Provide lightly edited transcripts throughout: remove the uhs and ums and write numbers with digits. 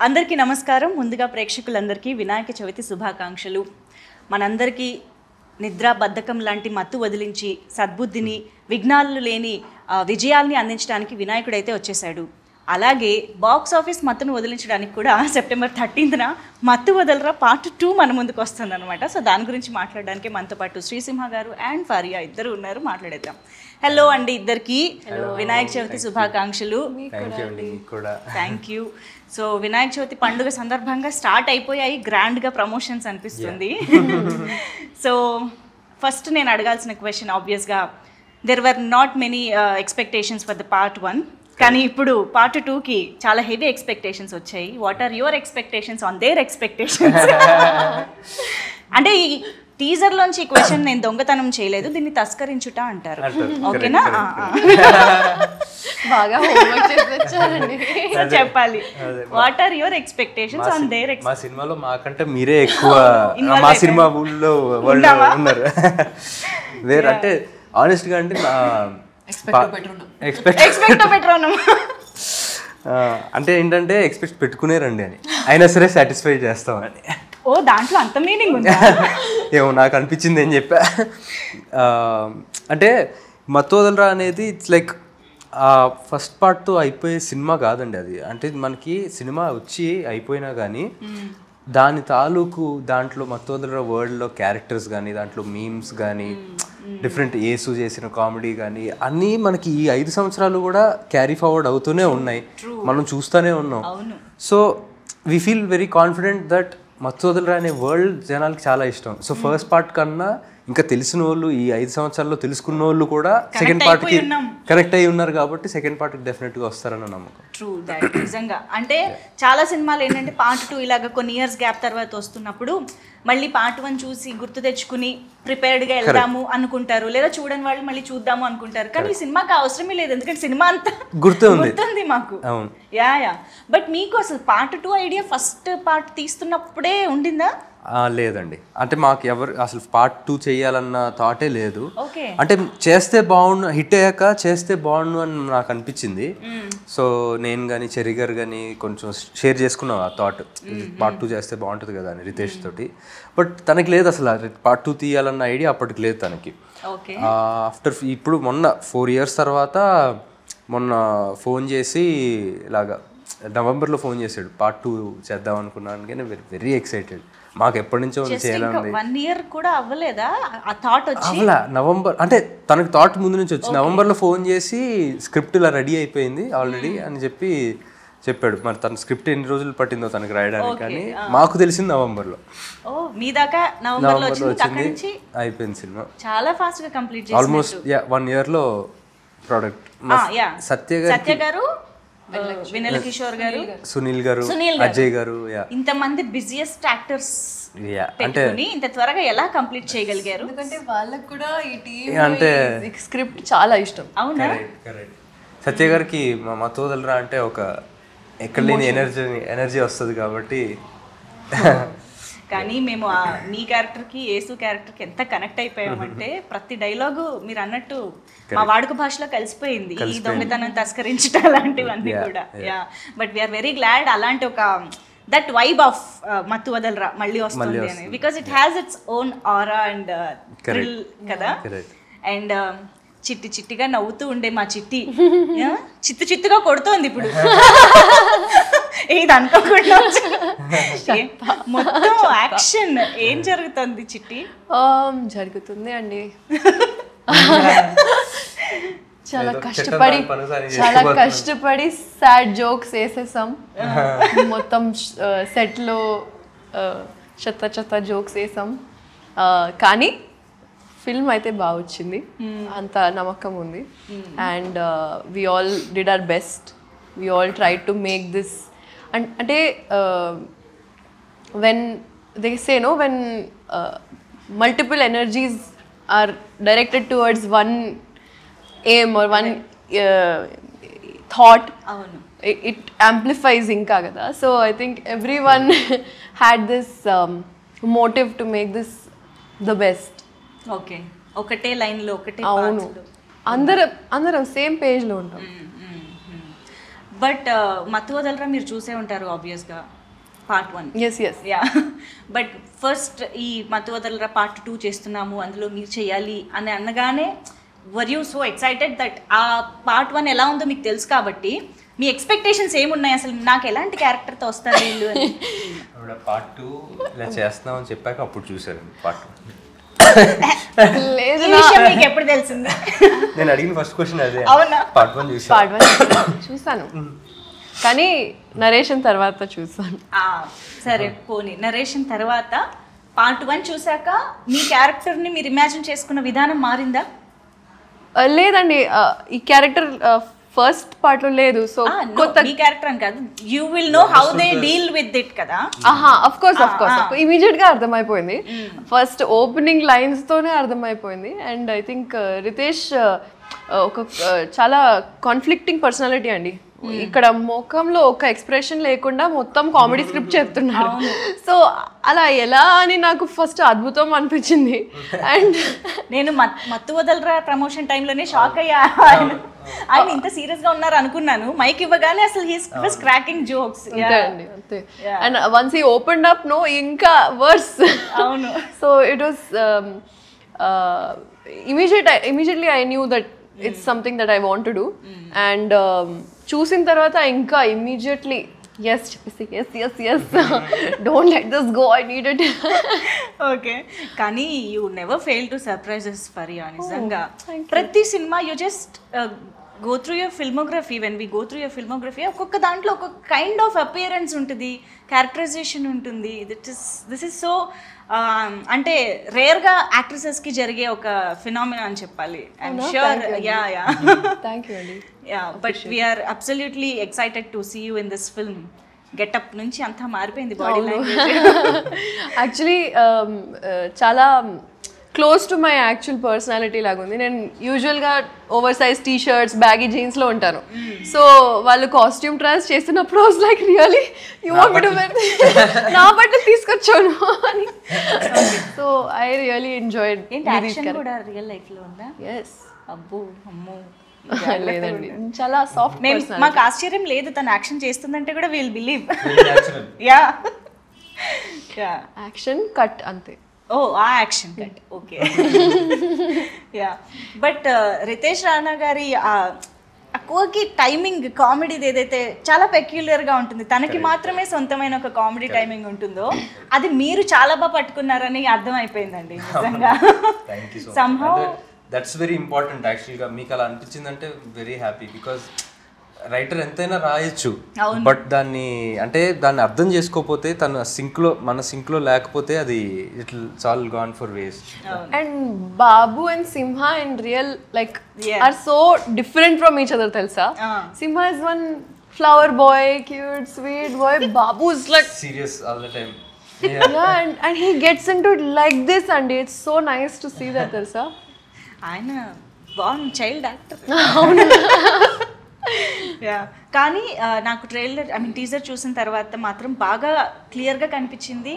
అందరికీ నమస్కారం. ముందుగా ప్రేక్షకులందరికీ వినాయక చవితి శుభాకాంక్షలు. మనందరికీ నిద్ర బద్ధకం లాంటి మత్తు వదిలించి సద్బుద్ధిని విఘ్నాలు లేని విజయాల్ని అందించడానికి వినాయకుడైతే వచ్చేసాడు. అలాగే బాక్స్ ఆఫీస్ మత్తును వదిలించడానికి కూడా సెప్టెంబర్ 13న మత్తు వదలరా పార్ట్ 2 మన ముందుకు వస్తుందన్నమాట. సో దాని గురించి మాట్లాడడానికి మనతో పాటు శ్రీసింహ గారు అండ్ ఫరియా ఇద్దరు ఉన్నారు. మాట్లాడేద్దాం. హలో అండి ఇద్దరికి. వినాయక చవితి శుభాకాంక్షలు. Thank you. So Vinayaka Chavithi పండుగ సందర్భంగా స్టార్ట్ అయిపోయాయి గ్రాండ్గా ప్రమోషన్స్ అనిపిస్తుంది. సో ఫస్ట్ నేను అడగాల్సిన క్వశ్చన్ ఆబ్వియస్గా there were not many expectations for the part 1, కానీ ఇప్పుడు పార్ట్ 2కి చాలా హెవీ ఎక్స్పెక్టేషన్స్ వచ్చాయి. What are your expectations on their expectations? అంటే ఈ టీజర్లోంచి ఈ క్వశ్చన్ నేను దొంగతనం చేయలేదు, దీన్ని తస్కరించుట అంటారు. ఓకేనా? బాగా చెప్పాలి. What are your expectations on there? మా సినిమాలో మాకంటే మీరే ఎక్కువ మా సినిమా ఊళ్ళో ఉన్నారు. వేరే అంటే ఆనెస్ట్గా అంటే అంటే ఏంటంటే ఎక్స్పెక్ట్ పెట్టుకునేరండి అని, అయినా సరే సాటిస్ఫై చేస్తామని. ఓ దాంట్లో అంత మీనింగ్ ఉంది. ఏమో నాకు అనిపించింది ఏం చెప్పా. అంటే మత్తు వదలరా అనేది ఇట్స్ లైక్ ఫస్ట్ పార్ట్ అయిపోయే సినిమా కాదండి అది. అంటే మనకి సినిమా వచ్చి అయిపోయినా కానీ దాని తాలూకు దాంట్లో మత్తు వదలరా వరల్డ్లో క్యారెక్టర్స్ కానీ దాంట్లో మీమ్స్ కానీ డిఫరెంట్ యేసు చేసిన కామెడీ కానీ అన్నీ మనకి ఈ 5 సంవత్సరాలు కూడా క్యారీ ఫార్వర్డ్ అవుతూనే ఉన్నాయి, మనం చూస్తూనే ఉన్నాం. So we feel very confident that మత్తు వదలరా అనే వరల్డ్ జనాలకి చాలా ఇష్టం. సో ఫస్ట్ పార్ట్ కన్నా ఇంకా తెలిసిన వాళ్ళు ఈ 5 సంవత్సరాల్లో తెలుసుకున్న వాళ్ళు కూడా సెకండ్ పార్ట్కి కనెక్ట్ అయ్యి ఉన్నారు కాబట్టి సెకండ్ పార్ట్కి డెఫినెట్గా వస్తారన్న నమ్మకం. True that. నిజంగా అంటే చాలా సినిమాలు ఏంటంటే పార్ట్ 2 ఇలాగ కొన్ని ఇయర్స్ గ్యాప్ తర్వాత వస్తున్నప్పుడు మళ్ళీ పార్ట్ 1 చూసి గుర్తు తెచ్చుకుని ప్రిపేర్డ్గా వెళ్దాము అనుకుంటారు, లేదా చూడని వాళ్ళు మళ్ళీ చూద్దాము అనుకుంటారు. కానీ ఈ సినిమాకి అవసరమే లేదు, ఎందుకంటే సినిమా అంతా గుర్తుంది మాకు. యా. బట్ మీకు అసలు పార్ట్ 2 ఐడియా ఫస్ట్ పార్ట్ తీస్తున్నప్పుడే ఉండిందా? లేదండి, అంటే మాకు ఎవరు అసలు పార్ట్ 2 చేయాలన్న థాటే లేదు. అంటే చేస్తే బాగుండు, హిట్ అయ్యాక చేస్తే బాగుండు అని నాకు అనిపించింది. సో నేను కానీ చెర్రీ గారు కానీ కొంచెం షేర్ చేసుకున్నాం ఆ థాట్, పార్ట్ 2 చేస్తే బాగుంటుంది కదా అని రితేష్ తోటి. బట్ తనకి లేదు అసలు పార్ట్ 2 తీయాలన్న ఐడియా అప్పటికి లేదు తనకి. ఆఫ్టర్ ఇప్పుడు మొన్న 4 years తర్వాత మొన్న ఫోన్ చేసి ఇలాగా నవంబర్లో ఫోన్ చేశాడు, పార్ట్ 2 చేద్దాం అనుకున్నాను. కానీ వెరీ ఎక్సైటెడ్. మాకు ఎప్పటి నుంచో చేయాలండి. 1 year కూడా అవ్వలేదా ఆ థాట్ వచ్చి? అవ్వలా. నవంబర్ అంటే తనకు థాట్ ముందు నుంచి వచ్చింది. నవంబర్లో ఫోన్ చేసి స్క్రిప్ట్ ఇలా రెడీ అయిపోయింది ఆల్రెడీ అని చెప్పాడు. మరి తన స్క్రిప్ట్ ఎన్ని రోజులు పట్టిందో తనకు రాయడానికి, కానీ మాకు తెలిసింది నవంబర్లో. మీ దాకా నవంబర్లో వచ్చింది, అయిపోయింది సినిమా. చాలా ఫాస్ట్ గా కంప్లీట్ చేశారు. Almost 1 yearలో product. సత్య గారు, వినల్ కిషోర్ గారు, సునీల్ గారు, అజయ్ గారు, ఇంతమంది బిజియెస్ట్ యాక్టర్స్ పెట్టుకొని ఇంత త్వరగా ఎలా కంప్లీట్ చేయగలిగారు? ఎందుకంటే వాళ్ళకి కూడా ఈ టీమ్ అంటే స్క్రిప్ట్ చాలా ఇష్టం. అవునా? సత్య గారికి మత్తు వదలరా అంటే ఒక ఎక్కడ లేని ఎనర్జీ వస్తుంది కాబట్టి. కానీ మేము మీ క్యారెక్టర్కి యేసు క్యారెక్టర్కి ఎంత కనెక్ట్ అయిపోయామంటే ప్రతి డైలాగు మీరు అన్నట్టు మా వాడుక భాషలో కలిసిపోయింది. ఈ దొంగతనం తస్కరించడం అలాంటివన్నీ కూడా. Yeah, but we're very glad అలాంటి ఒక దట్ వైబ్ ఆఫ్ మత్తు వదలరా మళ్ళీ వస్తుంది అని, because it has its own aura and thrill కదా. అండ్ చిట్టి చిట్టిగా నవ్వుతూ ఉండే మా చిట్టి చిత్తుగా కొడుతోంది ఇప్పుడు. ఇది అనుకోకుండా మొత్తం యాక్షన్ ఏం జరుగుతుంది చిట్టి? జరుగుతుంది అండి, చాలా కష్టపడి సాడ్ జోక్స్ వేసేసాం. మొత్తం సెట్లో చెత్త జోక్స్ వేసాం, కానీ ఫిల్మ్ అయితే బాగా వచ్చింది, అంత నమ్మకం ఉంది. And we all did our best, we all try to make this. అంటే when they say no, when multiple energies are directed towards one aim or one thought, it amplifies inka kada. So I think everyone had this motive to make this the best. Okay, ఒకటే line లో ఒకటే అవును, అందరం same page లో ఉంటాం. But మత్తు వదలరా మీరు చూసే ఉంటారు ఆబ్వియస్గా part 1. Yes yes yeah but first ఈ మత్తు వదలరా పార్ట్ 2 చేస్తున్నాము, అందులో మీరు చేయాలి అని అనగానే were you so excited that ఆ పార్ట్ 1 ఎలా ఉందో మీకు తెలుసు కాబట్టి మీ ఎక్స్పెక్టేషన్స్ ఏమున్నాయి, అసలు నాకు ఎలాంటి క్యారెక్టర్తో వస్తారు వీళ్ళు అని? పార్ట్ 2 ఇలా చేస్తున్నామని చెప్పాక అప్పుడు చూసారు పార్ట్ 2. లేదు ఈ విషయం మీకు ఎప్పుడు తెలిసింది? నేను అడిగిన ఫస్ట్ క్వశ్చన్ అదే. అవునా? పార్ట్ 1 చూసాను. పార్ట్ 1 చూసాను కానీ నరేషన్ తర్వాత చూసాను. సరే పోనీ నరేషన్ తర్వాత పార్ట్ 1 చూసాక మీ క్యారెక్టర్ని మీరు ఇమాజిన్ చేసుకున్న విధానం మారిందా? లేదండి, ఈ క్యారెక్టర్ ఫస్ట్ పార్ట్ లో లేదు. సో కొత్త మీ క్యారెక్టర్ అని కాదు, you will know how they deal with it కదా. అఫ్ కోర్స్ ఇమీడియట్ గా అర్థమైపోయింది. ఫస్ట్ ఓపెనింగ్ లైన్స్ తోనే అర్థమైపోయింది. అండ్ ఐ థింక్ రితేష్ ఒక చాలా కాన్ఫ్లిక్టింగ్ పర్సనాలిటీ అండి. ఇక్కడ ముఖంలో ఒక ఎక్స్ప్రెషన్ లేకుండా మొత్తం కామెడీ స్క్రిప్ట్ చెప్తున్నాడు. సో అలా ఎలా అని నాకు ఫస్ట్ అద్భుతం అనిపించింది. అండ్ నేను మత్తు వదలరా ప్రమోషన్ టైంలోనే షాక్ అయ్యా, ఆయన ఇంత సీరియస్ గా ఉన్నారు అనుకున్నాను. మైక్ ఇవ్వగానే అసలు హీస్ వాస్ క్రాకింగ్ జోక్స్. అంతే. And once he opened up no ఇంకా వర్స్. అవును. So it was immediately I knew that it's something that I want to do. And చూసిన తర్వాత ఇంకా immediately yes don't let this go, I need it. Okay, కానీ you never fail to surprises Faria. నిజంగా ప్రతి సినిమా you just go through your filmography. When we go through your filmography ఒక్కొక్క దాంట్లో ఒక్కొక్క కైండ్ ఆఫ్ అపియరెన్స్ ఉంటుంది, క్యారెక్టరైజేషన్ ఉంటుంది. This is so అంటే రేర్గా యాక్ట్రెసెస్కి జరిగే ఒక ఫినామినా అని చెప్పాలి. I'm sure. Yeah thank you అండి. Yeah but we're absolutely excited to see you in this film. Getup నుంచి అంతా మారిపోయింది బాడీ లాంగ్వేజ్. యాక్చువల్లీ చాలా close to my actual personality లాగా ఉంది. నేను యూజువల్గా over size T shirts, baggy జీన్స్లో ఉంటాను. సో వాళ్ళు కాస్ట్యూమ్ ట్రయల్స్ చేస్తున్నప్పుడు was like really you want me to wear, నా బట్టలు తీసుకొచ్చాను అని. So I really enjoyed. Action కూడా రియల్ లైఫ్లో ఉందా? ఎస్. అబ్బో అమ్మో లేదండి, చాలా సాఫ్ట్. మాకు ఆశ్చర్యం లేదు తను యాక్షన్ చేస్తుందంటే కూడా will believe. Yeah action cut అంతే. ఓ ఆ action cut okay. Yeah but Ritesh Rana గారి కోకి టైమింగ్ కామెడీది ఏదైతే చాలా పెక్యులర్గా ఉంటుంది, తనకి మాత్రమే సొంతమైన ఒక కామెడీ టైమింగ్ ఉంటుందో అది మీరు చాలా బాగా పట్టుకున్నారని అర్థమైపోయిందండి నిజంగా. సంహౌ దట్స్ వెరీ ఇంపార్టెంట్ యాక్చువల్గా. మీకు అలా అనిపించిందంటే వెరీ హ్యాపీ, బికాజ్ రైటర్ ఎంతైనా రాయొచ్చు, బట్ దాన్ని అర్థం చేసుకోకపోతే మన సింక్లో లేకపోతే అది it's all gone for waste. And Babu and Simha in real like are so different from each other తెలుసా. Simha is one flower boy, cute sweet boy. Babu is like serious all the time. and he gets into it like this and it's so nice to see that తెలుసా. ఆయన బాగుంది child actor. కానీ నాకు trailer teaser చూసిన తర్వాత మాత్రం బాగా క్లియర్గా కనిపించింది.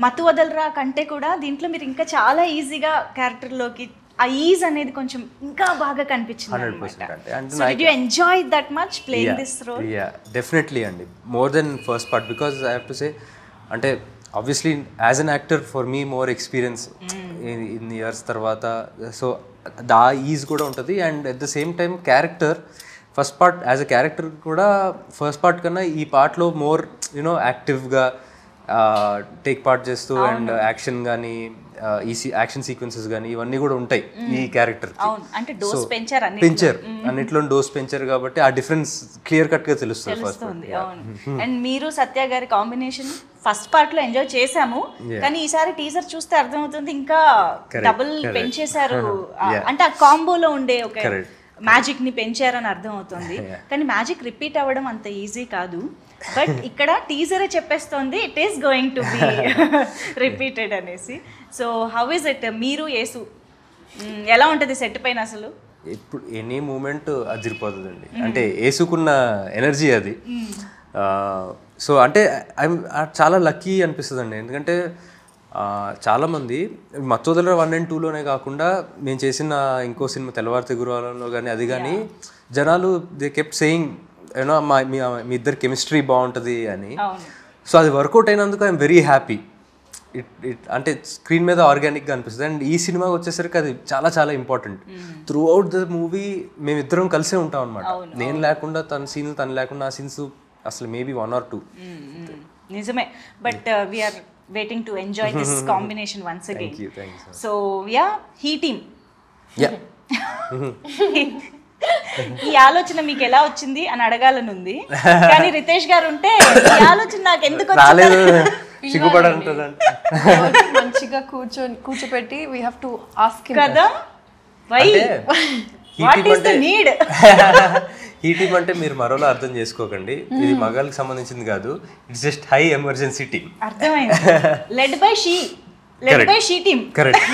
మత్తు వదలరా కంటే కూడా దీంట్లో మీరు ఇంకా చాలా ఈజీగా క్యారెక్టర్లోకి ఆ ఈజ్ అనేది కొంచెం ఇంకా బాగా కనిపించింది. 100%. So did you enjoy that much playing this role? Yeah, definitely అండి. More than first part, because I have to say అంటే obviously as an actor for me more experience in the years తర్వాత, so the is కూడా ఉంటుంది. And at the same time character first part as a character కూడా first part కన్నా ఈ పార్ట్లో more you know యాక్టివ్గా take part చేస్తూ and action కానీ యాక్షన్ సీక్వెన్సెస్ కానీ ఇవన్నీ కూడా ఉంటాయి ఈ క్యారెక్టర్. పెంచారు అన్నిట్లో డోస్ పెంచారు కాబట్టి ఆ డిఫరెన్స్ క్లియర్ కట్ గా తెలుస్తుంది ఫస్ట్. అండ్ మీరు సత్య గారి కాంబినేషన్ ఫస్ట్ పార్ట్ లో ఎంజాయ్ చేసాము, కానీ ఈసారి టీజర్ చూస్తే అర్థమవుతుంది ఇంకా డబుల్ పెంచేశారు. అంటే ఆ కాంబోలో ఉండే ఒక మ్యాజిక్ ని పెంచారని అర్థం అవుతుంది. కానీ మ్యాజిక్ రిపీట్ అవ్వడం అంత ఈజీ కాదు. బట్ ఇక్కడ టీజరే చెప్పేస్తోంది it is going to be repeated అనేసి. So how is it? మీరు యేసు ఎలా ఉంటుంది సెట్ పైన? అసలు ఇప్పుడు ఎనీ మూమెంట్ అదిరిపోతుందండి. అంటే యేసుకున్న ఎనర్జీ అది. సో అంటే చాలా లక్కీ అనిపిస్తుందండి. ఎందుకంటే చాలామంది మత్తోదల 1 and 2లోనే కాకుండా నేను చేసిన ఇంకో సినిమా తెల్లవారితే గురువారంలో కానీ అది కానీ జనాలు దే కెప్ట్ సేయింగ్ యూనో మీ ఇద్దరు కెమిస్ట్రీ బాగుంటుంది అని. అవును. సో అది వర్కౌట్ అయినందుకు ఐఎమ్ వెరీ హ్యాపీ. అంటే స్క్రీన్ మీద ఆర్గానిక్గా అనిపిస్తుంది. అండ్ ఈ సినిమాకి వచ్చేసరికి అది చాలా చాలా important. Through out the movie మేమిద్దరం కలిసే ఉంటాం అనమాట. నేను లేకుండా తన సీన్లు, తను లేకుండా ఆ సీన్స్ అసలు మేబీ 1 or 2. నిజమే. But we're waiting to enjoy this combination once again. So yeah, he team, ఈ ఆలోచన మీకు ఎలా వచ్చింది అని అడగాలని ఉంది, కానీ రితేష్ గారు ఉంటే ఈ ఆలోచన నాకు ఎందుకు రాలేదు, సిగ్గుపడంటుందండి. మంచిగా కూర్చోపెట్టి we have to ask him కదా, why what is the need. ఈ టీమ్ అంటే మీరు మరోలా అర్థం చేసుకోకండి, ఇది మగాళ్ళకి సంబంధించింది కాదు. It's just high emergency team. అర్థమైంది. Led by she team. Correct.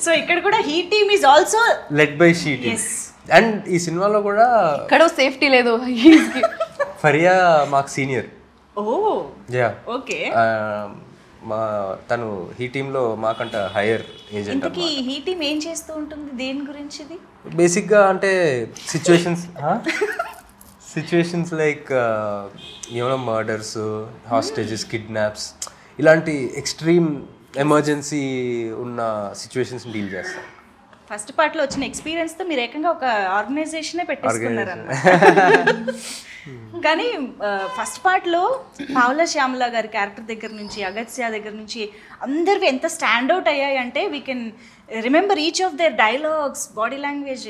So ఇక్కడ కూడా he team is also led by she team. And ఈ సినిమాలో కూడా ఇక్కడ సేఫ్టీ లేదు. ఫరియా మాకు సీనియర్. Oh yeah, okay. తను హీ టీంలో మాకంట హైయర్ ఏజెంట్. ఇంతకీ హీ టీమ్ ఏం చేస్తూ ఉంటుంది, దేని గురించి ఇది? బేసిక్గా అంటే సిచ్యువేషన్స్ లైక్ ఏమైనా మర్డర్స్, హాస్టేజెస్, కిడ్నాప్స్, ఇలాంటి ఎక్స్ట్రీమ్ ఎమర్జెన్సీ ఉన్న సిచ్యువేషన్స్ డీల్ చేస్తాం. ఫస్ట్ పార్ట్ లో వచ్చిన ఎక్స్పీరియన్స్ తో మీరు ఏకంగా ఒక ఆర్గనైజేషనే పెట్టేసుకున్నారు అన్నమాట. కానీ ఫస్ట్ పార్ట్ లో పావుల శ్యామల గారి క్యారెక్టర్ దగ్గర నుంచి, అగత్య దగ్గర నుంచి అందరివి ఎంత స్టాండ్ అవుట్ అయ్యాయి అంటే we can remember each of their dialogues, body language,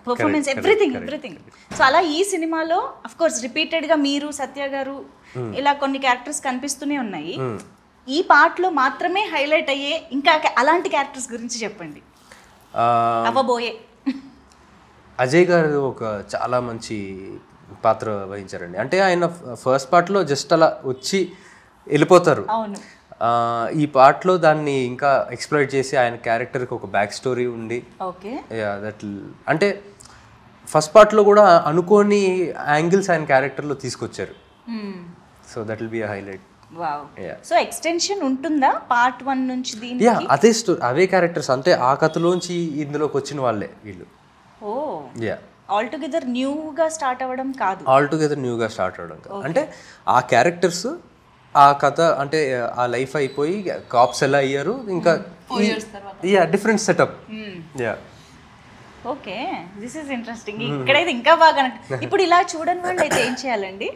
performance, everything. So అలా ఈ సినిమాలో అఫ్ కోర్స్ రిపీటెడ్ గా మీరు, సత్య గారు, ఇలా కొన్ని క్యారెక్టర్స్ కనిపిస్తూనే ఉన్నాయి. ఈ పార్ట్లో మాత్రమే హైలైట్ అయ్యే ఇంకా అలాంటి క్యారెక్టర్స్ గురించి చెప్పండి. అవ్వబోయే అజయ్ గారు ఒక చాలా మంచి పాత్ర వహించారండి. అంటే ఆయన ఫస్ట్ పార్ట్లో జస్ట్ అలా వచ్చి వెళ్ళిపోతారు. అవును. ఈ పార్ట్లో దాన్ని ఇంకా ఎక్స్ప్లోర్ చేసి ఆయన క్యారెక్టర్కి ఒక బ్యాక్ స్టోరీ ఉండి, ఓకే, దట్ అంటే ఫస్ట్ పార్ట్లో కూడా అనుకోని యాంగిల్స్ ఆయన క్యారెక్టర్లో తీసుకొచ్చారు. So that will be a highlight. Wow. So extension ఉంటుందా పార్ట్ 1 నుంచి దీనికి? అదే అవే క్యారెక్టర్స్, అంటే ఆ కథలోంచి ఇందులోకి వచ్చిన వాళ్ళే వీళ్ళు. ఓ యా, ఆల్ టుగెదర్ న్యూగా స్టార్ట్ అవ్వడం కాదు. ఆల్ టుగెదర్ న్యూగా స్టార్ట్ అవ్వడం కాదు. అంటే ఆ క్యారెక్టర్స్, ఆ కథ, అంటే ఆ లైఫ్ అయిపోయి కాప్స్ ఎలా అయ్యారు, ఇంకా different setup. Yeah, okay, this is interesting. ఇక్కడైతే ఇంకా బాగా ఇప్పుడు ఇలా చూడని వాళ్ళు అయితే ఏం చేయాలండి?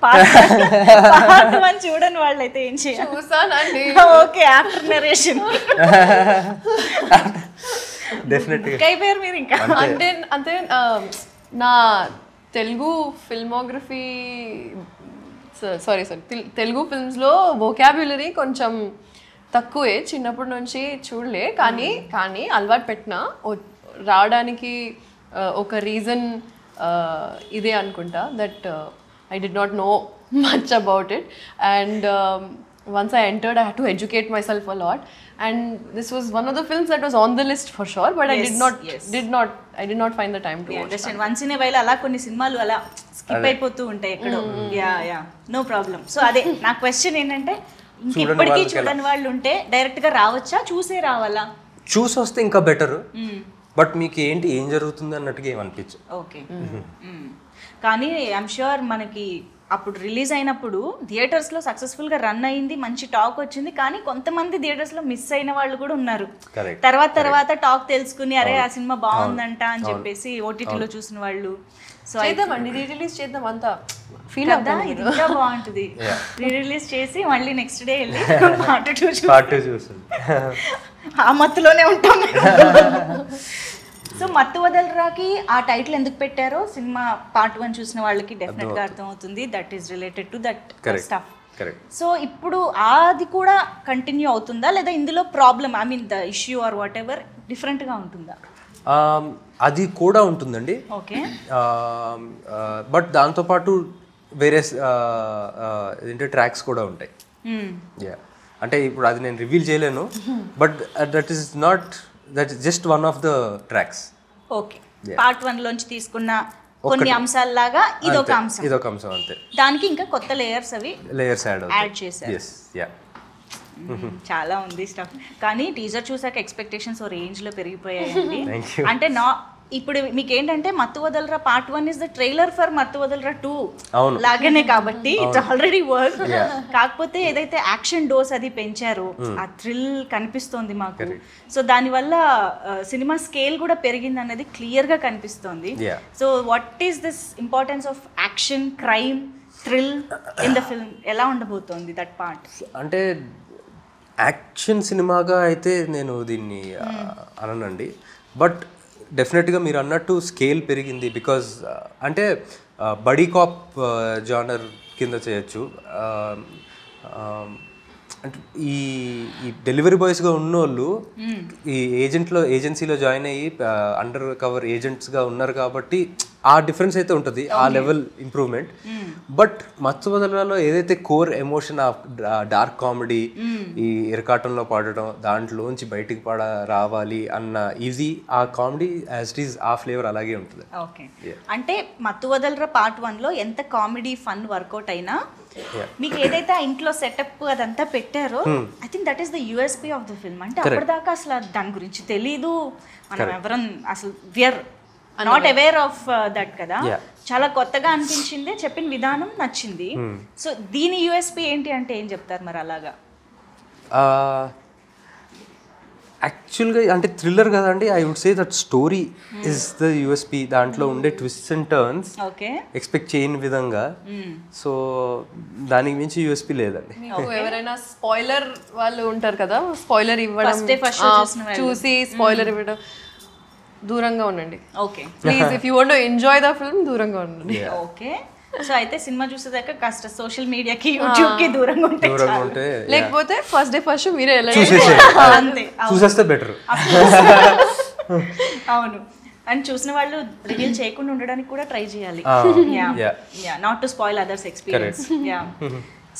పార్ట్ 1 చూడని వాళ్ళు అయితే ఏం చేయాలి? చూసానండి. ఓకే, ఆఫ్టర్ నరేషన్ డెఫినెట్గా అయిపోయారు మీరు ఇంకా. అంటే నా తెలుగు ఫిల్మోగ్రఫీ, సారీ తెలుగు ఫిల్మ్స్లో వొకాబ్యులరీ కొంచెం తక్కువే, చిన్నప్పటి నుంచి చూడలే. కానీ అలవాటు పెట్టిన రావడానికి ఒక రీజన్ ఇదే అనుకుంటా, that I did not know much about it, and once I entered I had to educate myself a lot, and this was one of the films that was on the list for sure, but I did not find the time to watch. Understand, once in a while అలా కొన్ని సినిమాలు అలా skip అయిపోతూ ఉంటాయి ఎక్కడో. Yeah, no problem. So అదే నా question ఏంటంటే, ఇంకెప్పటికీ చూడని వాళ్ళు ఉంటే డైరెక్ట్ గా రావచ్చా, చూసే రావాలా? చూసి వస్తే ఇంకా బెటర్, బట్ మీకు ఏం జరుగుతుంది అన్నట్టుగా ఏమనిపించు. ఓకే. కానీ ఐఎమ్ ష్యూర్ మనకి అప్పుడు రిలీజ్ అయినప్పుడు థియేటర్స్లో సక్సెస్ఫుల్గా రన్ అయింది, మంచి టాక్ వచ్చింది. కానీ కొంతమంది థియేటర్స్లో మిస్ అయిన వాళ్ళు కూడా ఉన్నారు. తర్వాత టాక్ తెలుసుకుని అరే ఆ సినిమా బాగుందంట అని చెప్పేసి ఓటీటీలో చూసిన వాళ్ళు. సో చేద్దామండి, రీ రిలీజ్ చేద్దాం, అంతా ఫీల్ అవుతా. ఇది ఇంకా బాగుంటుంది. రీ రిలీజ్ చేసి మళ్ళీ నెక్స్ట్ డే వెళ్ళి పార్ట్ 2 చూసి ఆ మత్తులోనే ఉంటాం. సో మత్తు వదలరాకి ఆ టైటిల్ ఎందుకు పెట్టారో సినిమా పార్ట్ 1 చూసిన వాళ్ళకి డెఫినెట్ గా అర్థం అవుతుంది. That is related to that stuff. So ఇప్పుడు అది కూడా కంటిన్యూ అవుతుందా, లేదా ఇందులో problem, I mean the issue or what ever different గా ఉంటుందా? అది కూడా ఉంటుందండి. ఓకే. బట్ దాంతోపాటు వేరే ఏంటంటే ట్రాక్స్ కూడా ఉంటాయి. అంటే ఇప్పుడు అది నేను రివీల్ చేయలేను, but that is just one of the tracks. Okay, part 1 లోంచి తీసుకున్న కొన్ని అంశాలలాగా ఇదొక అంశం అంతే. దానికి ఇంకా కొత్త లేయర్స్ యాడ్ చేశారు. చాలా ఉంది స్టఫ్. కానీ టీజర్ చూసాక ఎక్స్పెక్టేషన్స్ ఓ రేంజ్ లో పెరిగిపోయాయండి. అంటే ఇప్పుడు మీకు ఏంటంటే మత్తు వదలరా part 1 is the trailer for మత్తు వదలరా 2 అవును. లాగానే కాబట్టి ఇట్స్ ఆల్రెడీ వర్క్. కాకపోతే ఏదైతే యాక్షన్ డోస్ అది పెంచారో ఆ థ్రిల్ కనిపిస్తోంది మాకు. సో దానివల్ల సినిమా స్కేల్ కూడా పెరిగింది అన్నది క్లియర్ గా కనిపిస్తోంది. So what is this importance of action, crime, thrill in the film? ఎలా ఉండబోతోంది దట్ పార్ట్? అంటే యాక్షన్ సినిమాగా అయితే నేను దీన్ని అననండి, బట్ డెఫినెట్గా మీరు అన్నట్టు స్కేల్ పెరిగింది. బికాజ్ అంటే బడీ కాప్ జానర్ కింద చేయొచ్చు. అంటే ఈ డెలివరీ బాయ్స్గా ఉన్నోళ్ళు ఈ ఏజెన్సీలో జాయిన్ అయ్యి అండర్ కవర్ ఏజెంట్స్గా ఉన్నారు కాబట్టి ఆ డిఫరెన్స్ అయితే ఉంటుంది, ఆ లెవెల్ ఇంప్రూవ్మెంట్. బట్ మత్తు వదలరాలో ఏదైతే కోర్ ఎమోషన్, ఆ డార్క్ కామెడీ, ఈ ఇరకాటంలో పాడటం, దాంట్లోంచి బయటికి రావాలి అన్న ఈజీ ఆ కామెడీ యాజ్ ఇట్ ఈస్ ఆ ఫ్లేవర్ అలాగే ఉంటుంది. ఓకే, అంటే మత్తు వదలరా పార్ట్ 1లో ఎంత కామెడీ ఫన్ వర్కౌట్ అయినా మీకు ఏదైతే ఆ ఇంట్లో సెటప్ అదంతా పెట్టారో I think that is the USP of the film. అంటే అప్పటిదాకా అసలు దాని గురించి తెలీదు, మనం ఎవరం అసలు we're not aware of that కదా. చాలా కొత్తగా అనిపించింది, చెప్పిన విధానం నచ్చింది. సో దీని యూఎస్పీ ఏంటి అంటే ఏం చెప్తారు మరి? అలాగా యాక్చువల్గా అంటే థ్రిల్లర్ కదండి, I would say that story is the USP. దాంట్లో ఉండే ట్విస్ట్స్ అండ్ టర్న్స్ ఎక్స్పెక్ట్ చేయని విధంగా. సో దానికి మించి యూఎస్పీ లేదండి. ఎవరైనా స్పాయిలర్ వాళ్ళు ఉంటారు కదా, స్పాయిలర్ ఇవ్వడం, చూసి స్పాయిలర్ ఇవ్వడం, దూరంగా ఉండండి. Okay please, if you want to enjoy the film దూరంగా ఉండండి. ఓకే, సో అయితే సినిమా చూసేదాకా కాస్త సోషల్ మీడియాకి, యూట్యూబ్ కి దూరంగా ఉంటే, లేకపోతే ఫస్ట్ డే ఫస్ట్ మీరే అంతే చూసేస్తే బెటర్. అవును, అండ్ చూసిన వాళ్ళు రివీల్ చేయకుండా ఉండడానికి కూడా ట్రై చేయాలి, not to spoil others experience.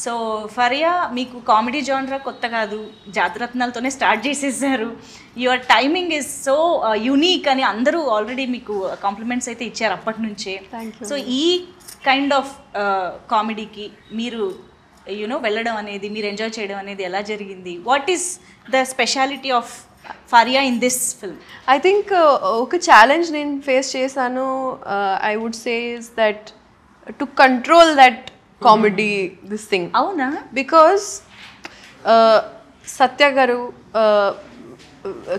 So Faria, మీకు కామెడీ జానరా కొత్త కాదు, జాతిరత్నాలతోనే స్టార్ట్ చేసేసారు. Your timing is so unique అని అందరూ ఆల్రెడీ మీకు కాంప్లిమెంట్స్ అయితే ఇచ్చారు అప్పటి నుంచే. సో ఈ కైండ్ ఆఫ్ కామెడీకి మీరు వెళ్ళడం అనేది, మీరు ఎంజాయ్ చేయడం అనేది ఎలా జరిగింది? What is the speciality of Faria in this film? I think ఒక ఛాలెంజ్ నేను ఫేస్ చేశాను, I would say is that to control that comedy this thing. అవునా? బికాస్ సత్య గారు,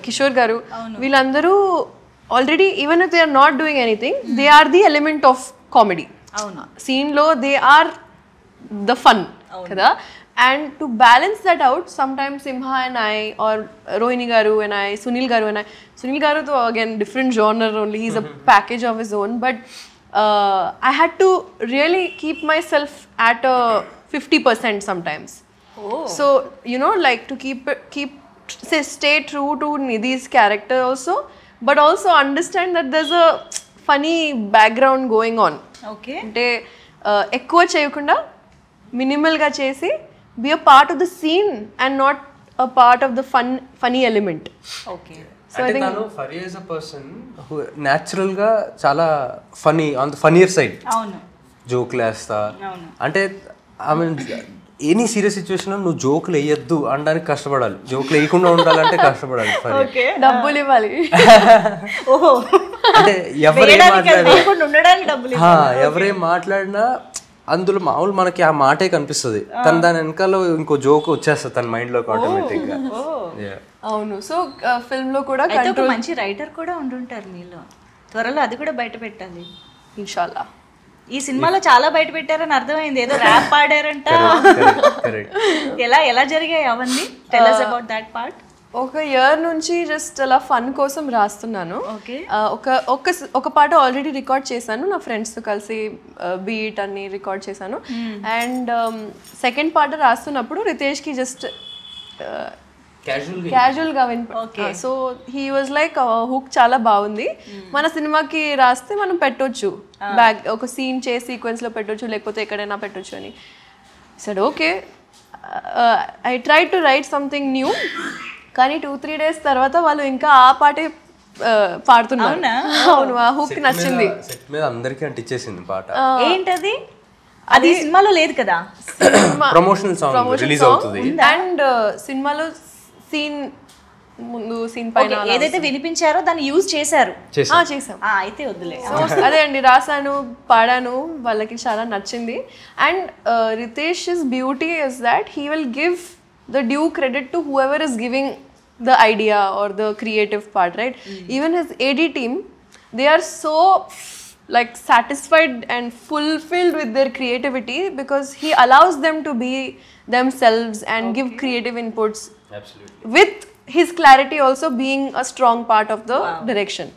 కిషోర్ గారు, వీళ్ళందరూ already even if they are not doing anything, they are the element of comedy. అవును, సీన్లో they are the fun కదా. And to balance that out, sometimes Simha and I, or Rohini Garu and I, Sunil Garu and I, Sunil Garu though again different genre only, he's a package of his own, but I had to really keep myself at a 50% sometimes. So like to stay true to Nidhi's character also, but also understand that there's a funny background going on. Okay, అంటే ఎక్కువ చేయకుండా మినిమల్గా చేసి be a part of the scene and not a part of the funny element. Okay, so I think tanu Fariya is a person who natural ga చాలా funny on the funnier side. అవును, joke లేస్తా అంటే I mean any serious situation నువ్వు జోకులు వేయద్దు అనడానికి కష్టపడాలి, జోకులు వేయకుండా ఉండాలంటే కష్టపడాలి. డబ్బులు ఇవ్వాలి. ఓహో, అంటే ఎవరేం మాట్లాడినా అందులో మామూలు మనకి ఆ మాటే కనిపిస్తుంది, కానీ దాని వెనకాల ఇంకో జోక్ వచ్చేస్తుంది తన మైండ్ లోకి ఆటోమేటిక్ గా. అవును, సో ఫిల్మ్ లో కూడా మంచి రైటర్ కూడా ఉండుంటారు మీలో, త్వరలో అది కూడా బయట పెట్టాలి ఇన్షాల్లా. ఈ సినిమాలో చాలా బయట పెట్టారని అర్థమైంది, ఏదో ర్యాప్ పాడారంట. ఎలా జరిగాయి అవన్నీ? Tell us about that part. ఒక ఇయర్ నుంచి జస్ట్ అలా ఫన్ కోసం రాస్తున్నాను. ఒక పాట ఆల్రెడీ రికార్డ్ చేశాను, నా ఫ్రెండ్స్తో కలిసి బీట్ అన్ని రికార్డ్ చేశాను. అండ్ సెకండ్ పాట రాస్తున్నప్పుడు రితేష్కి జస్ట్ క్యాజువల్గా so he was like hook చాలా బాగుంది, మన సినిమాకి రాస్తే మనం పెట్టొచ్చు, బ్యాక్ ఒక సీన్ చేసి సీక్వెన్స్లో పెట్టొచ్చు, లేకపోతే ఎక్కడైనా పెట్టొచ్చు అని. సడ్ okay, I try to write something new. కానీ 2-3 days తర్వాత వాళ్ళు ఇంకా ఆ పాటే పాడుతున్నారు. అవును, ఆ హుక్ నచ్చింది. సెట్ మీద అందరికీ అంటించేసింది పాట. ఏంటది? అది సినిమాలో లేదు కదా, ప్రమోషనల్ సాంగ్ రిలీజ్ అవుతుంది. అండ్ సినిమాలో సీన్ ముందు సీన్ పైన Okay, ఏదైతే వినిపించారో దాన్ని యూజ్ చేశారు. చేసాం. అయితే వద్దులే. సో అదే అండి, రాసాను, పాడాను, వాళ్ళకి చాలా నచ్చింది. And Ritesh is beauty is that he will give the due credit to whoever is giving the idea or the creative part, right? Even his AD team, they are so like satisfied and fulfilled with their creativity because he allows them to be themselves and give creative inputs. Absolutely. With his clarity also being a strong part of the direction.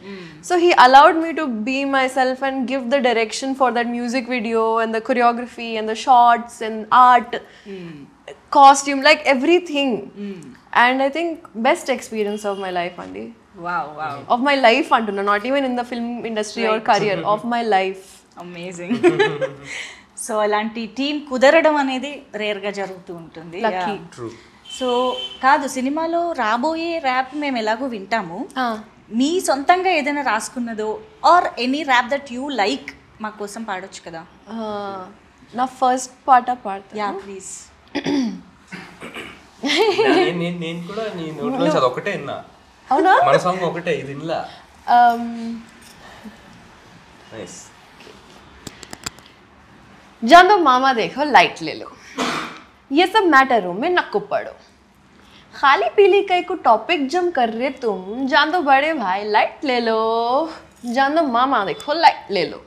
So he allowed me to be myself and give the direction for that music video and the choreography and the shots and art, costume, like everything. And I think best experience of my life, Andy. Wow. Of my life, Antuna, not even in the film industry or career, of my life. Amazing. So అలాంటి team కుదరడం అనేది రేర్గా జరుగుతూ ఉంటుంది. Lucky. True. So కాదు, సినిమాలో రాబోయే rap మేము ఎలాగో వింటాము, మీ సొంతంగా ఏదైనా రాసుకున్నదో or any rap that you like మా కోసం పాడొచ్చు కదా? నా ఫస్ట్ పాట పాడతా. Yeah please. నేను కూడా నీ నోట్లో అది ఒకటే విన్నా. అవునా? మన సాంగ్ ఒకటే, ఇది వినలా. నైస్. जान दो मामा देखो लाइट ले लो, ये सब मैटरों में नक्को पड़ो, खाली पीली कई को टॉपिक जम कर रहे तुम, जान दो बड़े भाई लाइट ले लो, जान दो मामा देखो लाइट ले लो,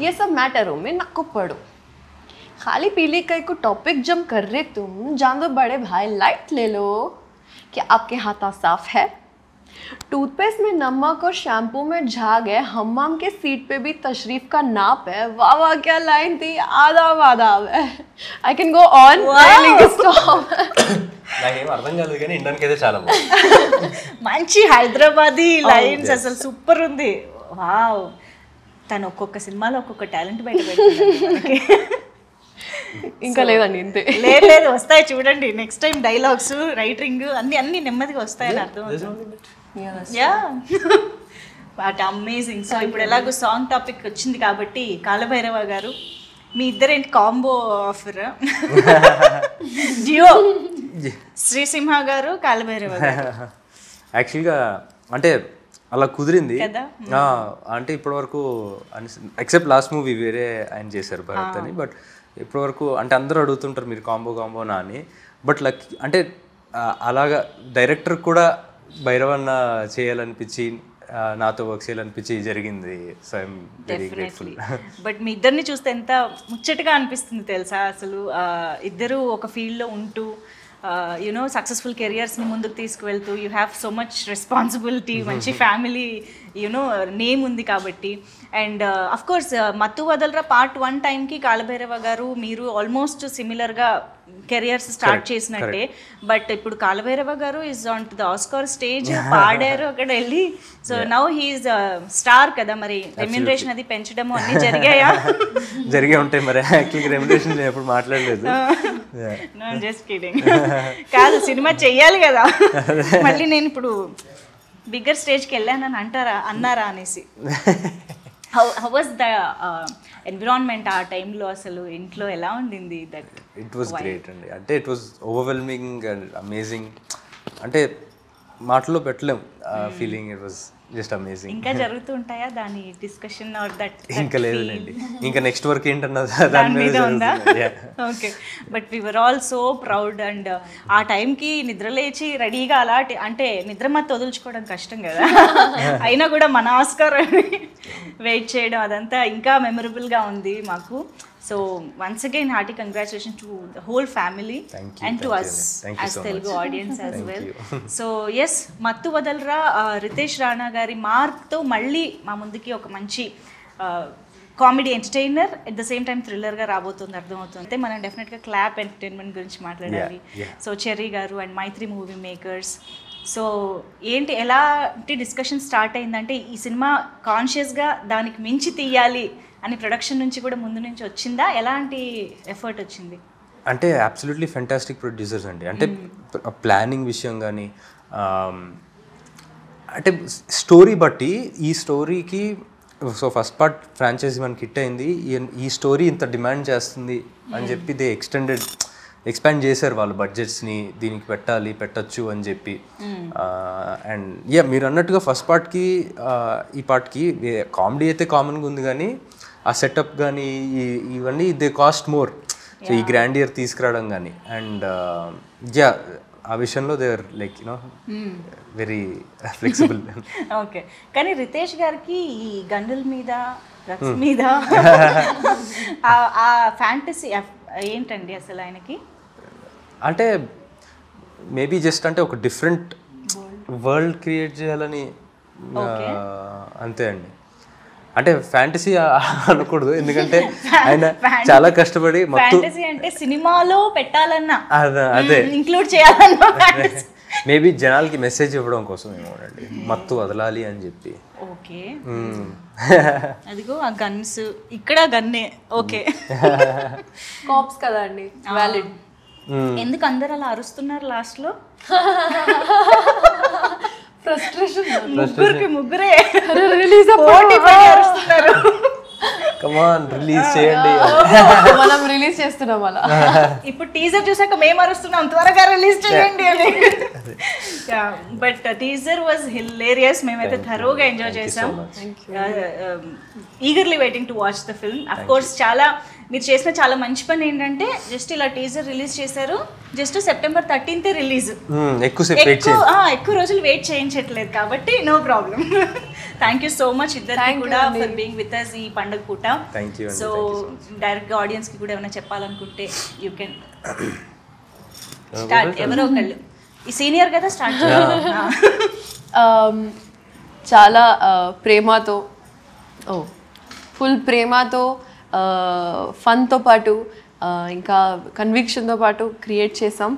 ये सब मैटरों में नक्को पड़ो, खाली पीली कई को टॉपिक जम कर रहे तुम, जान दो बड़े भाई लाइट ले लो, क्या आपके हाथा साफ है? टूथपेस्ट में नमक और शैम्पू में झाग है, हम्माम के सीट पे भी तशरीफ का नाप है, वाह वाह क्या लाइन थी, आदाब आदाब है. I can go on. Stop. నాకేం అర్థం కాదు కానీ ఇండియన్కి అయితే చాలా బాగుంది. మంచి హైదరాబాదీ లైన్స్, అసలు సూపర్ ఉంది. వావ్, తను ఒక్కొక్క సినిమాలో ఒక్కొక్క టాలెంట్ బయట పెడుతుంది. ఇంకా లేదండి, ఇంతే. లేదు వస్తాయి చూడండి, నెక్స్ట్ టైం డైలాగ్స్, రైటింగ్ అన్ని నెమ్మదిగా వస్తాయని అర్థం అవుతుంది. Yeah, but amazing. సో ఇప్పుడు ఎలాగో సాంగ్ టాపిక్ వచ్చింది కాబట్టి, కాలభైరవ గారు మీ ఇద్దరేంటి కాంబో ఆఫర్? జియో శ్రీసింహ గారు, కాలభైరవ గారు. యాక్చువల్గా అంటే అలా కుదిరింది కదా. అంటే ఇప్పటివరకు ఎక్సెప్ట్ లాస్ట్ మూవీ వేరే ఆయన చేశారు భరత్ అని, బట్ ఇప్పటివరకు అంటే అందరూ అడుగుతుంటారు మీరు కాంబోనా అని, బట్ లక్కీ అంటే అలాగా డైరెక్టర్ కూడా భైరవన్న చేయాలనిపించి నాతో వర్క్ చేయాలనిపించి జరిగింది. So I'm very grateful. But మీ ఇద్దరిని చూస్తే ఎంత ముచ్చటగా అనిపిస్తుంది తెలుసా అసలు. ఇద్దరు ఒక ఫీల్డ్లో ఉంటూ యునో సక్సెస్ఫుల్ కెరియర్స్ని ముందుకు తీసుకువెళ్తూ, you have so much responsibility, మంచి ఫ్యామిలీ యునో నేమ్ ఉంది కాబట్టి. అండ్ అఫ్ కోర్స్ మత్తు వదలరా పార్ట్ 1 టైంకి కాలభైరవ గారు మీరు ఆల్మోస్ట్ సిమిలర్గా కెరియర్స్ స్టార్ట్ చేసినట్టే. బట్ ఇప్పుడు కాలభైరవ గారు is on to the Oscar stage, పాడారు అక్కడ వెళ్ళి. సో నౌ హీఈస్ స్టార్ కదా, మరి రెమ్యునరేషన్ అది పెంచడము అన్ని జరిగాయా? జరిగే ఉంటాయి మరి. యాక్చువల్గా రెమ్యునరేషన్ నేను ఎప్పుడు మాట్లాడలేదు. Just kidding. కాదు, సినిమా చెయ్యాలి కదా, మళ్ళీ నేను ఇప్పుడు బిగ్గర్ స్టేజ్కి వెళ్ళానని అన్నారా అనేసి. హౌ వాజ్ ద ఎన్విరాన్మెంట్ ఆ టైంలో? అసలు ఇంట్లో ఎలా ఉండింది? దట్ ఇట్ వాస్ గ్రేట్ అండి. అంటే it was overwhelming and amazing. అంటే మాటలో పెట్టలేం feeling. It was just amazing. ఇంకా జరుగుతూ ఉంటాయా దాని డిస్కషన్ ఆర్ దట్? ఇంకా లేదులేండి, ఇంకా నెక్స్ట్ వర్క్ ఏంటన్నది దాని మీద ఉందా? Okay, but we were all so proud. And ఆ టైంకి నిద్ర లేచి రెడీగా అలాంటి అంటే నిద్ర మత్తు వదులుచుకోవడం కష్టం కదా, అయినా కూడా మన ఆస్కార్ వెయిట్ చేయడం అదంతా ఇంకా మెమరబుల్గా ఉంది మాకు. So once again hearty congratulation to the whole family and to us as Telugu audience as well. So yes, Mathu Vadalara Riteish Rana గారి మార్క్తో మళ్ళీ మా ముందుకి ఒక మంచి comedy entertainer at the same time థ్రిల్లర్గా రాబోతుంది, అర్థమవుతుంది. మనం డెఫినెట్గా క్లాప్ ఎంటర్టైన్మెంట్ గురించి మాట్లాడాలి. సో చెర్రీ గారు and Mythri movie makers. So ఏంటి ఎలాంటి డిస్కషన్ స్టార్ట్ అయిందంటే, ఈ సినిమా కాన్షియస్గా దానికి మించి తీయాలి అని ప్రొడక్షన్ నుంచి కూడా ముందు నుంచి వచ్చిందా? ఎలాంటి ఎఫర్ట్ వచ్చింది? అంటే అబ్సల్యూట్లీ ఫెంటాస్టిక్ ప్రొడ్యూసర్స్ అండి. అంటే ప్లానింగ్ విషయం కానీ, అంటే స్టోరీ బట్టి ఈ స్టోరీకి, సో ఫస్ట్ పార్ట్ ఫ్రాంచైజీ మనకి హిట్ అయింది, ఈ స్టోరీ ఇంత డిమాండ్ చేస్తుంది అని చెప్పి దే ఎక్స్టెండెడ్ ఎక్స్పాండ్ చేశారు వాళ్ళు బడ్జెట్స్ని, దీనికి పెట్టచ్చు అని చెప్పి. అండ్ మీరు అన్నట్టుగా ఫస్ట్ పార్ట్కి ఈ పార్ట్కి కామెడీ అయితే కామన్గా ఉంది, కానీ ఆ సెటప్ కానీ ఇవన్నీ దే కాస్ట్ మోర్. సో ఈ గ్రాండియర్ తీసుకురావడం కానీ అండ్ ఆ విషయంలో they are like very flexible. Okay, కానీ రితేష్ గారికి ఈ గన్నుల మీద డ్రగ్స్ మీద ఆ ఫ్యాంటసీ ఏంటండి అసలు ఆయనకి? అంటే మేబీ జస్ట్ అంటే ఒక డిఫరెంట్ వరల్డ్ క్రియేట్ చేయాలని అంతే అండి. అంటే ఫ్యాంటసీ అనకూడదు, ఎందుకంటే ఆయన చాలా కష్టపడి ఫ్యాంటసీ అంటే సినిమాలో పెట్టాలన్నా అదే ఇంక్లూడ్ చేయాలన్నా మేబీ జనాలకి మెసేజ్ ఇవ్వడం కోసం ఏమోనండి, మత్తు వదలాలి అని చెప్పి. ఓకే, అదిగో ఆ గన్స్, ఇక్కడ గన్నే. ఓకే, కాప్స్ కదా అండి, వ్యాలిడ్. ఎందుకు అందరు అలా అరుస్తున్నారు లాస్ట్ లో? ఫ్రస్ట్రేషన్, ముగ్గురే రిలీజ్ అరుస్తున్నారు. కమాన్ రిలీజ్ చేయండి, మనం రిలీజ్ చేస్తున్నాం అలా. ఇప్పుడు టీజర్ చూసాక మేము అరుస్తున్నాం త్వరగా రిలీజ్ చేయండి అని. బట్ టీజర్ వాజ్ హిలేరియస్, మేమైతే థరోగా ఎంజాయ్ చేసాం. Eagerly waiting to watch the film. Of course చాలా మీరు చేసిన చాలా మంచి పని ఏంటంటే జస్ట్ ఇలా టీజర్ రిలీజ్ చేశారు, జస్ట్ September 13th రిలీజ్. ఎక్కువ రోజులు వెయిట్ చేయించట్లేదు కాబట్టి no problem. Thank you so much ఇద్దరికి కూడా ఫర్ బీయింగ్ విత్ అస్ ఈ పండుగ పూట. సో డైరెక్ట్గా ఆడియన్స్కి కూడా ఏమైనా చెప్పాలనుకుంటే యూ కెన్ స్టార్ట్. ఎవరో ఒకళ్ళు, ఈ సీనియర్ కదా, స్టార్ట్ చేయాలి. చాలా ప్రేమతో, ఫుల్ ప్రేమతో, ఫన్తో పాటు ఇంకా కన్విక్షన్తో పాటు క్రియేట్ చేసాం.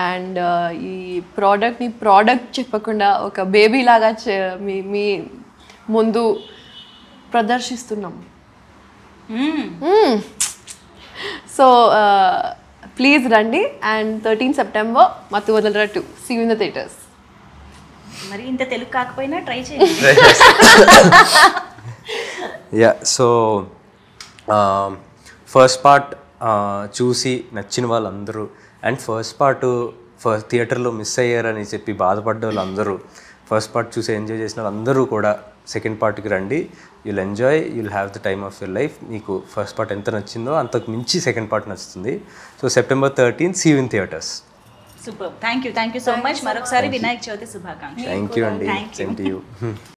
అండ్ ఈ ప్రోడక్ట్ చెప్పకుండా ఒక బేబీ లాగా మీ ముందు ప్రదర్శిస్తున్నాం. సో ప్లీజ్ రండి. And 13 September Mathu Vadalara 2, see you in the theatres. మరి ఇంత తెలుగు కాకపోయినా ట్రై చేయండి. సో ఫస్ట్ పార్ట్ చూసి నచ్చిన వాళ్ళందరూ అండ్ ఫస్ట్ థియేటర్లో మిస్ అయ్యారని చెప్పి బాధపడ్డ వాళ్ళందరూ, ఫస్ట్ పార్ట్ చూసి ఎంజాయ్ చేసిన వాళ్ళందరూ కూడా సెకండ్ పార్ట్కి రండి. You'll enjoy, you'll have the time of your life. మీకు ఫస్ట్ పార్ట్ ఎంత నచ్చిందో అంతకు మించి సెకండ్ పార్ట్ నచ్చుతుంది. So September 13th, see you in theatres. Super, thank you so much. మరొకసారి వినాయక చవితి శుభాకాంక్షలు. థ్యాంక్ యూ అండి, సేమ్ టు యూ.